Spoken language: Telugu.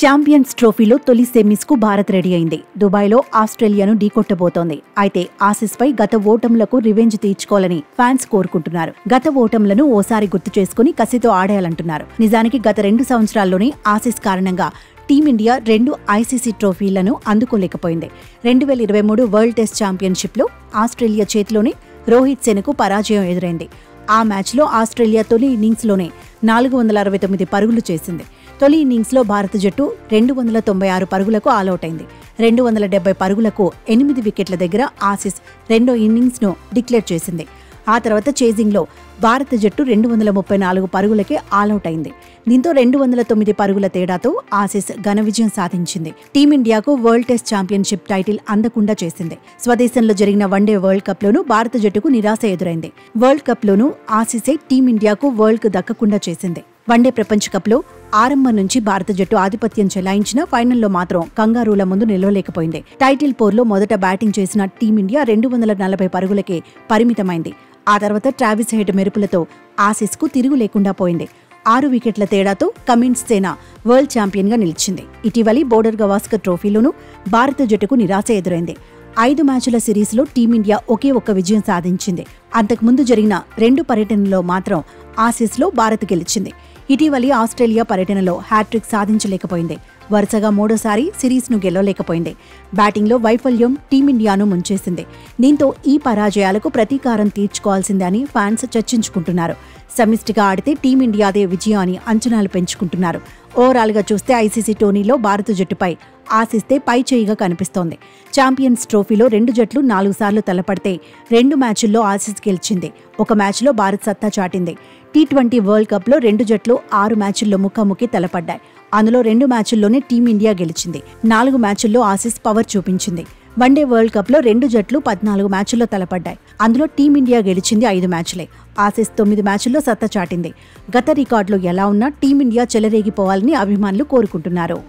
ఛాంపియన్స్ ట్రోఫీలో తొలి సెమీస్ కు భారత్ రెడీ అయింది. దుబాయ్లో ఆస్ట్రేలియాను ఢీకొట్టబోతోంది. అయితే ఆసీస్ పై గత ఓటములకు రివెంజ్ తీర్చుకోవాలని ఫ్యాన్స్ కోరుకుంటున్నారు. గత ఓటములను ఓసారి గుర్తు చేసుకుని కసితో ఆడేయాలంటున్నారు. నిజానికి గత 2 సంవత్సరాల్లోనే ఆసీస్ కారణంగా టీమిండియా 2 ఐసీసీ ట్రోఫీలను అందుకోలేకపోయింది. 2023 వరల్డ్ టెస్ట్ ఛాంపియన్షిప్లో ఆస్ట్రేలియా చేతిలోనే రోహిత్ సేనకు పరాజయం ఎదురైంది. ఆ మ్యాచ్లో ఆస్ట్రేలియా తొలి ఇన్నింగ్స్లోనే 469 పరుగులు చేసింది. తొలి ఇన్నింగ్స్లో భారత జట్టు 296 పరుగులకు ఆలౌట్ అయింది. 270 పరుగులకు 8 వికెట్ల దగ్గర ఆసీస్ రెండో ఇన్నింగ్స్ను డిక్లేర్ చేసింది. ఆ తర్వాత చేజింగ్లో భారత జట్టు 234 పరుగులకే ఆలౌట్ అయింది. దీంతో 209 పరుగుల తేడాతో ఆసీస్ ఘన విజయం సాధించింది. టీమిండియాకు వరల్డ్ టెస్ట్ ఛాంపియన్షిప్ టైటిల్ అందకుండా చేసింది. స్వదేశంలో జరిగిన వన్డే వరల్డ్ కప్ లోనూ భారత జట్టుకు నిరాశ ఎదురైంది. వరల్డ్ కప్ లోనూ ఆసీసే టీమిండియాకు వరల్డ్ కు దక్కకుండా చేసింది. వన్డే ప్రపంచ కప్ లో ఆరంభం నుంచి భారత జట్టు ఆధిపత్యం చెలాయించిన ఫైనల్లో మాత్రం కంగారూల ముందు నిలవలేకపోయింది. టైటిల్ పోర్లో మొదట బ్యాటింగ్ చేసిన టీమిండియా 240 పరుగులకే పరిమితమైంది. ఆ తర్వాత ట్రావిస్ హెడ్ మెరుపులతో ఆసీస్ కు తిరుగు లేకుండా పోయింది. 6 వికెట్ల తేడాతో కమిన్స్ సేన వరల్డ్ ఛాంపియన్ గా నిలిచింది. ఇటీవలి బోర్డర్ గవాస్కర్ ట్రోఫీలోనూ భారత జట్టుకు నిరాశ ఎదురైంది. 5 మ్యాచుల సిరీస్లో టీమిండియా ఒకే ఒక్క విజయం సాధించింది. అంతకుముందు జరిగిన 2 పర్యటనలో మాత్రం ఆసీస్లో భారత్ గెలిచింది. ఇటీవలి ఆస్ట్రేలియా పర్యటనలో హ్యాట్రిక్ సాధించలేకపోయింది. వరుసగా 3వ సిరీస్ను గెలవలేకపోయింది. బ్యాటింగ్లో వైఫల్యం టీమిండియాను ముంచేసింది. దీంతో ఈ పరాజయాలకు ప్రతీకారం తీర్చుకోవాల్సిందే అని ఫ్యాన్స్ చర్చించుకుంటున్నారు. సమిష్టిగా ఆడితే టీమిండియాదే విజయం అని అంచనాలు పెంచుకుంటున్నారు. ఓవరాల్గా చూస్తే ఐసీసీ టోర్నీలో భారత జట్టుపై ఆసీస్తే పై చేయిగా కనిపిస్తోంది. ఛాంపియన్స్ ట్రోఫీలో 2 జట్లు 4 సార్లు తలపడితే 2 మ్యాచుల్లో ఆసీస్ గెలిచింది. ఒక మ్యాచ్లో భారత్ సత్తా చాటింది. టీ20 వరల్డ్ కప్లో 2 జట్లు 6 మ్యాచుల్లో ముఖాముఖి తలపడ్డాయి. అందులో 2 మ్యాచుల్లోనే టీమిండియా గెలిచింది. 4 మ్యాచుల్లో ఆసీస్ పవర్ చూపించింది. వన్డే వరల్డ్ కప్లో 2 జట్లు 14 మ్యాచుల్లో తలపడ్డాయి. అందులో టీమిండియా గెలిచింది 5 మ్యాచ్లే. ఆసీస్ 9 మ్యాచుల్లో సత్తా చాటింది. గత రికార్డులు ఎలా ఉన్నా టీమిండియా చెలరేగిపోవాలని అభిమానులు కోరుకుంటున్నారు.